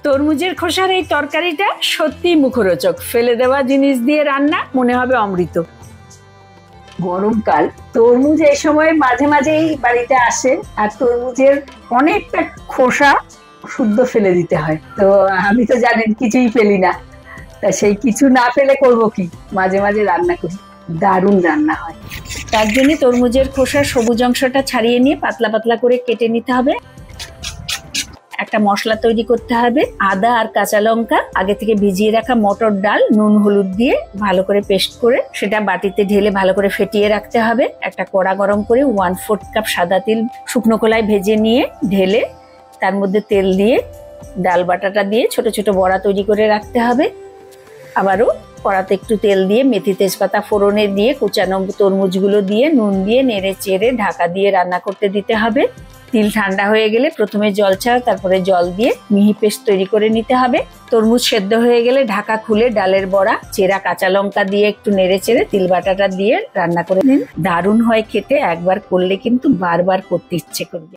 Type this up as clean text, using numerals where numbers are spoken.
তরমুজের খোসার এই তরকারিটা সত্যি মুখরোচক। ফেলে দেওয়া জিনিস দিয়ে রান্না, মনে হবে অমৃত। গরমকাল, তরমুজ এই সময় মাঝে মাঝেই বাড়িতে আসে, আর তরমুজের অনেকটা খোসা শুদ্ধ ফেলে দিতে হয়। তো আমি তো জানেন কিছুই ফেলি না, তা সেই কিছু না ফেলে করব কি, মাঝে মাঝে রান্না করি, দারুণ রান্না হয়। তার জন্য তরমুজের খোসার সবুজ অংশটা ছাড়িয়ে নিয়ে পাতলা পাতলা করে কেটে নিতে হবে। একটা মশলা তৈরি করতে হবে। আদা আর কাঁচা লঙ্কা, আগে থেকে ভিজিয়ে রাখা মটর ডাল, নুন হলুদ দিয়ে ভালো করে পেস্ট করে সেটা বাটিতে ঢেলে ভালো করে ফেটিয়ে রাখতে হবে। একটা কড়া গরম করে 1/4 কাপ সাদা তিল শুকনো কলায় ভেজে নিয়ে ঢেলে তার মধ্যে তেল দিয়ে ডাল বাটাটা দিয়ে ছোট ছোট বড়া তৈরি করে রাখতে হবে। আবারও কড়াতে একটু তেল দিয়ে মেথি তেজপাতা ফোড়নে দিয়ে কুচানো তরমুজগুলো দিয়ে নুন দিয়ে নেড়ে চেড়ে ঢাকা দিয়ে রান্না করতে দিতে হবে। তিল ঠান্ডা হয়ে গেলে প্রথমে জল ছাড়া, তারপরে জল দিয়ে মিহি পেস্ট তৈরি করে নিতে হবে। তরমুজ সেদ্ধ হয়ে গেলে ঢাকা খুলে ডালের বড়া, চেরা কাঁচা লঙ্কা দিয়ে একটু নেড়ে চেড়ে তিল বাটাটা দিয়ে রান্না করে নিন। দারুণ হয় খেতে, একবার করলে কিন্তু বারবার করতে ইচ্ছে করবে।